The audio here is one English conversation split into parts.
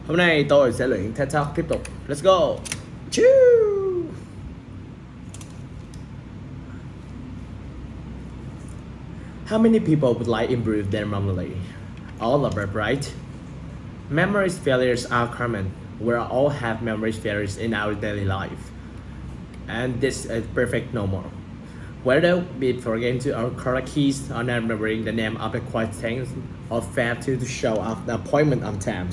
Hôm nay tôi sẽ luyện TED Talk tiếp tục. Let's go. Choo. How many people would like to improve their memory? All of us, right? Memory failures are common. We all have memory failures in our daily life. And this is perfect normal. Whether we forget to our correct keys or not remembering the name of the quiet things or fail to show up the appointment on time,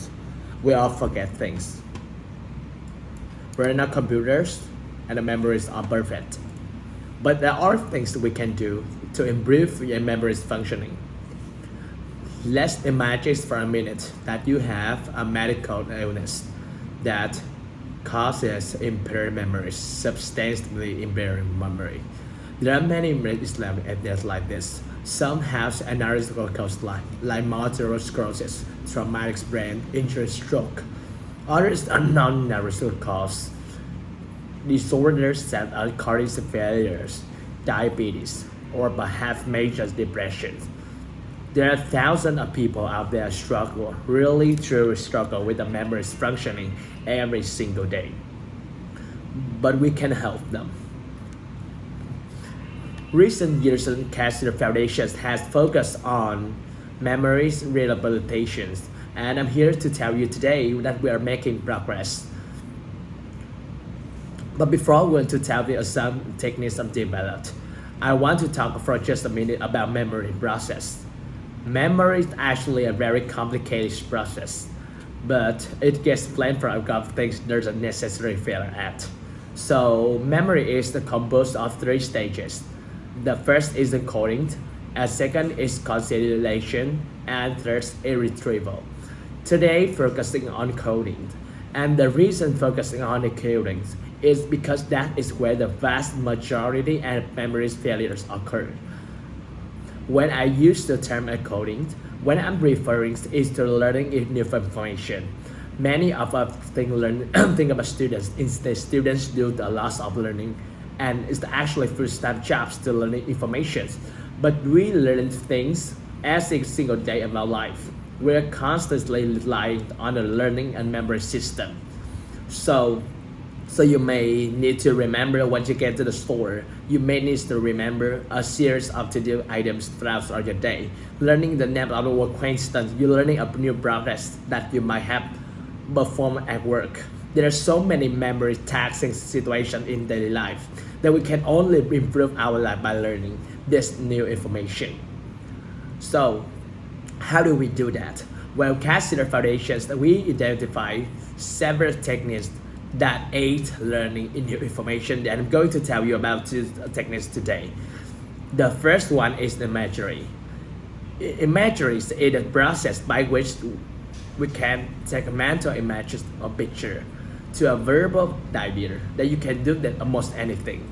we all forget things. We're not computers and the memories are perfect. But there are things we can do to improve your memory's functioning. Let's imagine for a minute that you have a medical illness that causes impaired memory, substantially impaired memory. There are many Islamic ideas like this. Some have neurological causes like multiple sclerosis, traumatic brain injury, stroke. Others are non-neurological causes, disorders that are cardiac failures, diabetes, or perhaps major depression. There are thousands of people out there really truly struggle with the memory functioning every single day. But we can help them. Recent years, Cancer Foundation has focused on memory rehabilitation, and I'm here to tell you today that we are making progress. But before I'm going to tell you some techniques I've developed, I want to talk for just a minute about memory process. Memory is actually a very complicated process, but it gets planned for a lot of things there's a necessary failure at. So memory is composed of 3 stages. The first is encoding, and second is consolidation, and third is retrieval. Today, focusing on coding, and the reason focusing on encoding is because that is where the vast majority of memory failures occur. When I use the term encoding, when I'm referring is to learning new information. Many of us think about students. Instead, students do a lot of learning, and it's actually full-time jobs to learning information. But we learn things every single day of our life. We're constantly relying on the learning and memory system. So you may need to remember when you get to the store. You may need to remember a series of to-do items throughout your day. Learning the name of the word question, you're learning a new progress that you might have performed at work. There are so many memory taxing situations in daily life that we can only improve our life by learning this new information. So, how do we do that? Well, Cancer Foundations, we identify several techniques that aid learning in new information, and I'm going to tell you about 2 techniques today. The first one is the imagery. Imagery is a process by which we can take a mental image or picture to a verbal idea that you can do that almost anything.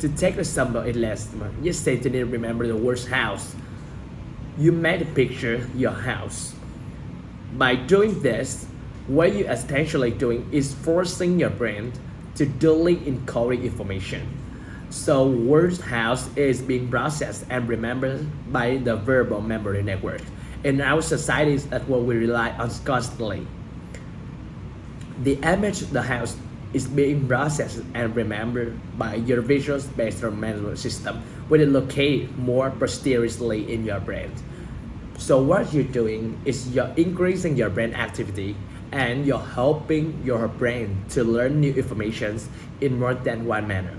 To take example, you say to need to remember the word house. You made a picture your house. By doing this, what you essentially doing is forcing your brain to duly encode information. So word house is being processed and remembered by the verbal memory network. In our societies, that's what we rely on constantly. The image of the house is being processed and remembered by your visual spatial memory system, which is located more posteriorly in your brain. So what you're doing is you're increasing your brain activity and you're helping your brain to learn new information in more than one manner.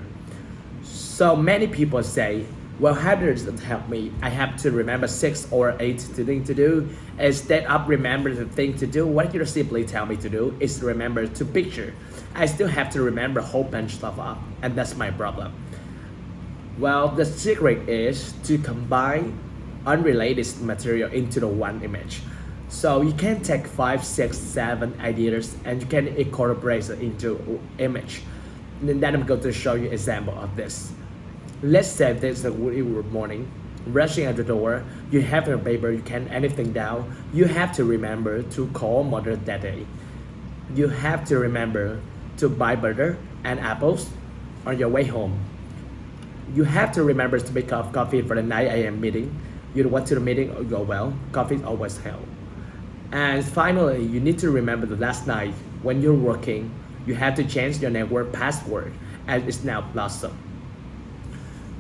So many people say, well, how does it help me? I have to remember 6 or 8 things to do. Instead of remembering the thing to do, what you simply tell me to do is remember to picture. I still have to remember a whole bunch of stuff up, and that's my problem. Well, the secret is to combine unrelated material into the one image. So you can take 5, 6, 7 ideas and you can incorporate it into image. And then I'm going to show you an example of this. Let's say this is a morning, rushing at the door, you have your paper, you can anything down, you have to remember to call mother that day. You have to remember to buy butter and apples on your way home. You have to remember to make coffee for the 9 a.m. meeting. You went to the meeting, go well, coffee always helps. And finally, you need to remember that last night when you're working, you have to change your network password and it's now Blossom.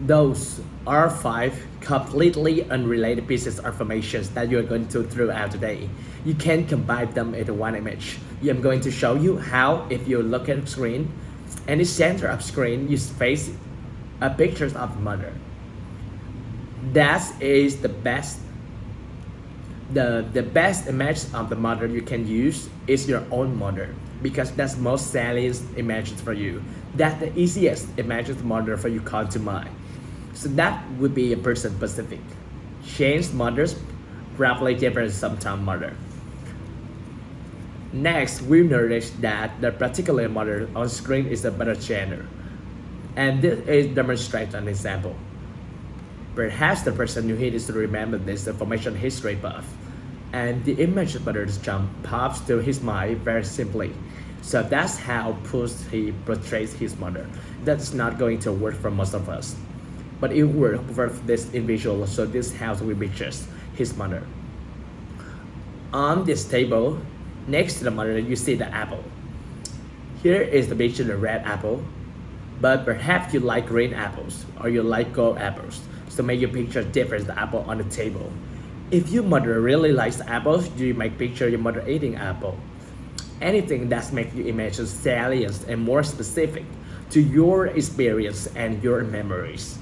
Those are 5 completely unrelated pieces of information that you're going to throw out today. You can combine them into one image. I'm going to show you how if you look at the screen, and the center of screen you face a picture of mother. That is the best image of the mother you can use is your own mother because that's most salient images for you. That's the easiest image of the mother for you call to mind. So that would be a person specific. Change mothers, probably different sometimes mother. Next, we notice that the particular mother on screen is a better gender. And this is demonstrated an example. Perhaps the person you needs to remember this information history buff. And the image of mother's jump pops to his mind very simply. So that's how he portrays his mother. That's not going to work for most of us. But it worked for this individual, so this house will be just his mother. On this table, next to the mother, you see the apple. Here is the picture of the red apple, but perhaps you like green apples or you like gold apples. So make your picture different the apple on the table. If your mother really likes apples, you might picture your mother eating apple. Anything that makes you imagine salient and more specific to your experience and your memories.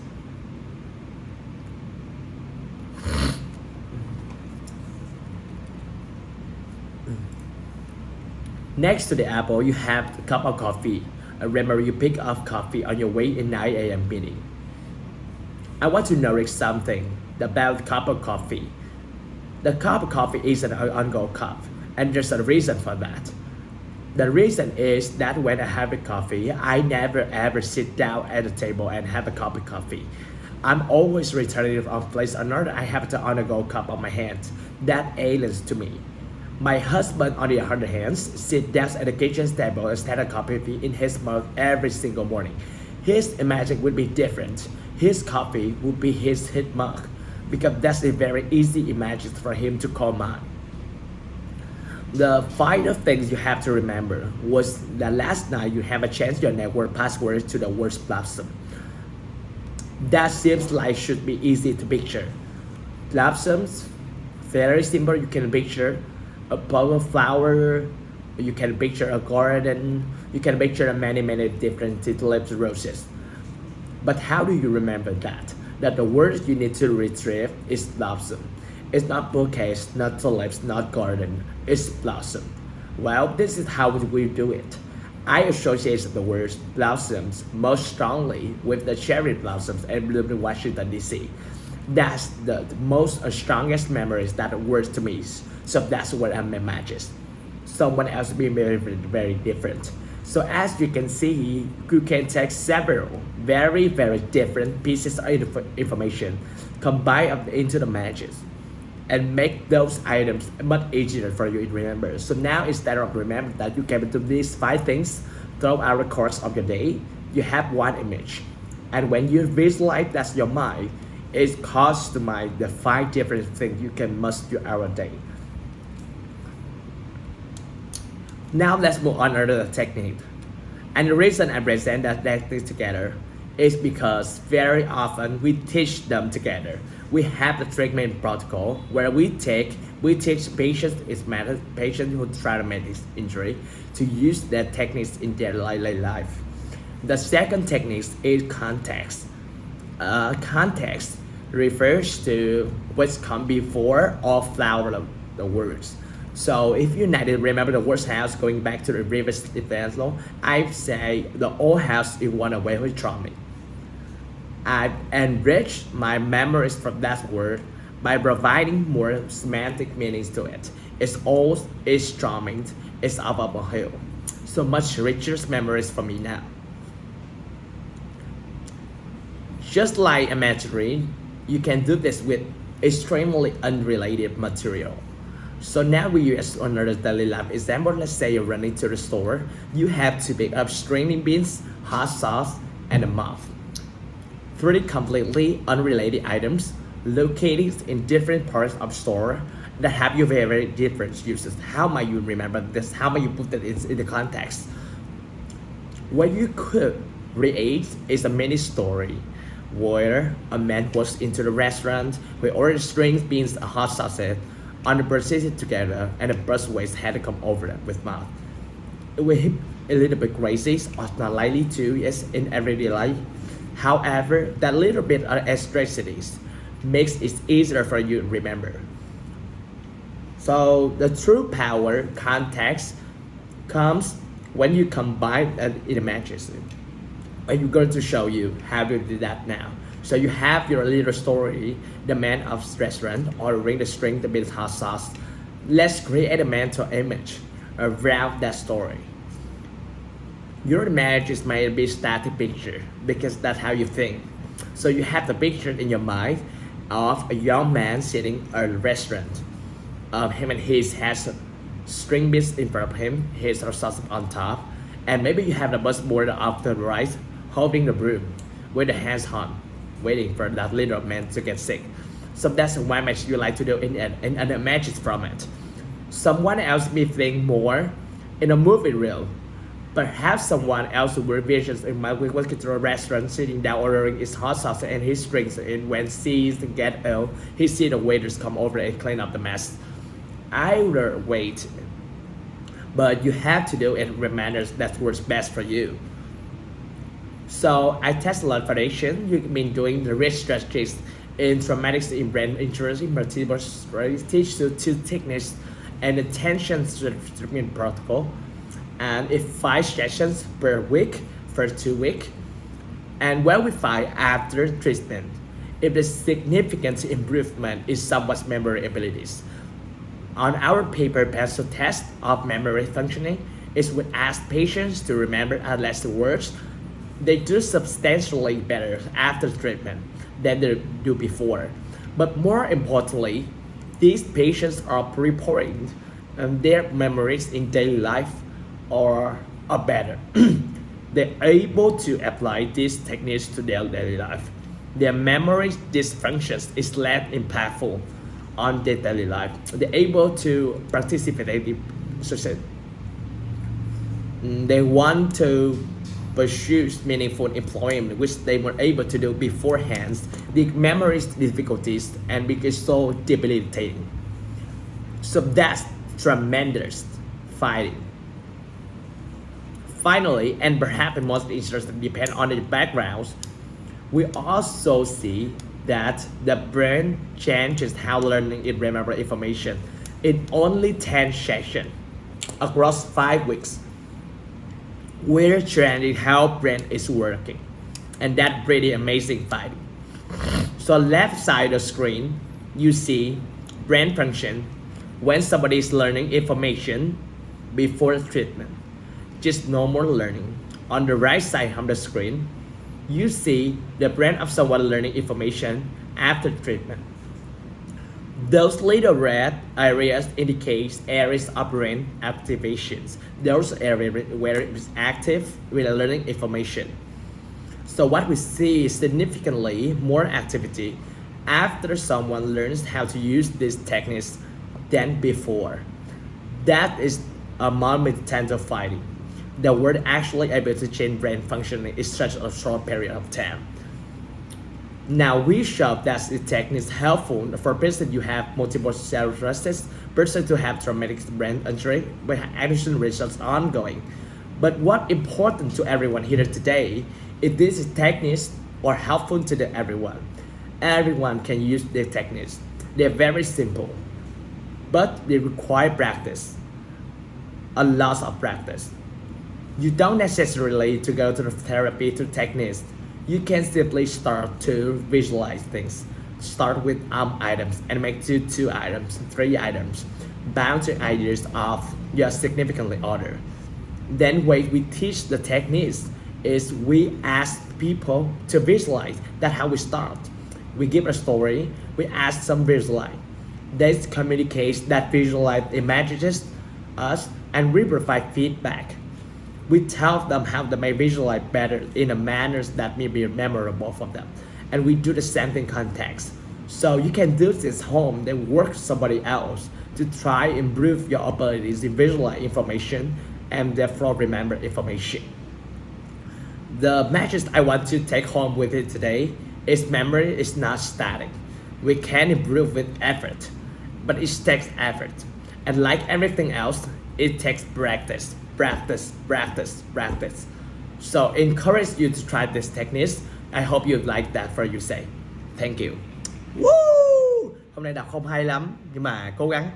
Next to the apple, you have a cup of coffee. Remember, you pick up coffee on your way in 9 a.m. meeting. I want to notice something about the cup of coffee. The cup of coffee is an on-go cup, and there's a reason for that. The reason is that when I have a coffee, I never ever sit down at the table and have a cup of coffee. I'm always returning from place another. I have the on-the-go cup on my hand. That aliens to me. My husband, on the other hand, sits down at the kitchen table and has a coffee in his mug every single morning. His imaging would be different. His coffee would be his hit mug because that's a very easy image for him to call mine. The final things you have to remember was that last night you have a chance your network password to the word blossom. That seems like should be easy to picture. Blossoms, very simple, you can picture a bubble flower, you can picture a garden, you can picture many different tulips, roses. But how do you remember that? That the words you need to retrieve is blossom. It's not bouquets, not tulips, not garden, it's blossom. Well, this is how we do it. I associate the words blossoms most strongly with the cherry blossoms and bloom in Washington, D.C. That's the most strongest memories that words to me. So that's what I'm imagining. Someone else will be very different. So as you can see, you can take several very different pieces of information, combine them into the matches, and make those items much easier for you to remember. So now instead of remember that you can do these 5 things throughout the course of your day, you have one image. And when you visualize that's your mind, it calls to mind the 5 different things you can must do our day. Now let's move on to the technique. And the reason I present that technique together is because very often we teach them together. We have the treatment protocol where we teach patients who try to make this injury to use their techniques in their daily life. The second technique is context. Context refers to what's come before or after the words. So if you need to remember the worst house going back to the previous example, I say the old house is one away with charming. I've enriched my memories from that word by providing more semantic meanings to it. It's old, it's charming, it's up a hill. So much richer memories for me now. Just like imagery, you can do this with extremely unrelated material. So now we use another daily life example. Let's say you're running to the store. You have to pick up string beans, hot sauce, and a mop. 3 completely unrelated items located in different parts of the store that have you very different uses. How might you remember this? How might you put it in the context? What you could create is a mini story where a man walks into the restaurant with orange drinks, beans, a hot sausage, and the birds sit together, and the birds waist had to come over them with mouth. It will hit a little bit crazy, or not likely to, yes, in everyday life. However, that little bit of extracities makes it easier for you to remember. So the true power context comes when you combine it matches. I'm going to show you how to do that now. So you have your little story, the man of restaurant ordering the string to be hot sauce. Let's create a mental image around that story. Your images might be static picture because that's how you think. So you have the picture in your mind of a young man sitting at a restaurant. Him and he has string beans in front of him, his sauce on top, and maybe you have the busboy of the right holding the broom with the hands on, waiting for that little man to get sick. So that's one match you like to do in the matches from it. Someone else may think more in a movie reel. Perhaps someone else will visions in my walking to a restaurant, sitting down ordering his hot sauce and his drinks, and when sees get ill, he sees the waiters come over and clean up the mess. Either wait, but you have to do it in manners that works best for you. So I test a lot of foundation. You've been doing the wrist stretches in traumatics in brain injuries, multiple teach to two techniques and the tension treatment protocol. And it's 5 sessions per week for 2 weeks. And when we find after treatment, if the significant improvement is someone's memory abilities. On our paper pencil test of memory functioning is we ask patients to remember at least the words. They do substantially better after treatment than they do before. But more importantly, these patients are reporting their memories in daily life are better. They're able to apply these techniques to their daily life. Their memory dysfunctions is less impactful on their daily life. They're able to participate in society. They want to pursue meaningful employment, which they were able to do beforehand. The memory difficulties and because so debilitating. So that's tremendous fighting. Finally, and perhaps the most interesting depend on the backgrounds, we also see that the brain changes how learning it remember information in only 10 sessions across 5 weeks. We're training how brain is working, and that's pretty amazing fighting. So left side of the screen, you see brain function when somebody is learning information before treatment, just normal learning. On the right side of the screen, you see the brain of someone learning information after treatment. Those little red areas indicate areas of brain activations. Those areas where it is active with learning information. So what we see is significantly more activity after someone learns how to use these techniques than before. That is a monumental fighting. The word actually able to change brain functioning in such a short period of time. Now we show that the technique is helpful for person you have multiple sclerosis, person to have traumatic brain injury, but additional research ongoing. But what important to everyone here today is these techniques are helpful to everyone. Everyone can use the techniques. They're very simple, but they require practice, a lot of practice. You don't necessarily to go to the therapy to techniques. You can simply start to visualize things. Start with items and make two items, 3 items, bound to ideas of your significantly order. Then when we teach the techniques is we ask people to visualize. That's how we start. We give a story, we ask some visualize. They communicate that visualize images us and we provide feedback. We tell them how they may visualize better in a manner that may be memorable for them. And we do the same thing context. So you can do this home, then work with somebody else to try improve your abilities in visualize information and therefore remember information. The message I want to take home with it today is memory is not static. We can improve with effort, but it takes effort. And like everything else, it takes practice, practice, practice, practice. So encourage you to try this technique. I hope you like that for you say. Thank you. Woo! Hôm nay đọc không hay lắm nhưng mà cố gắng.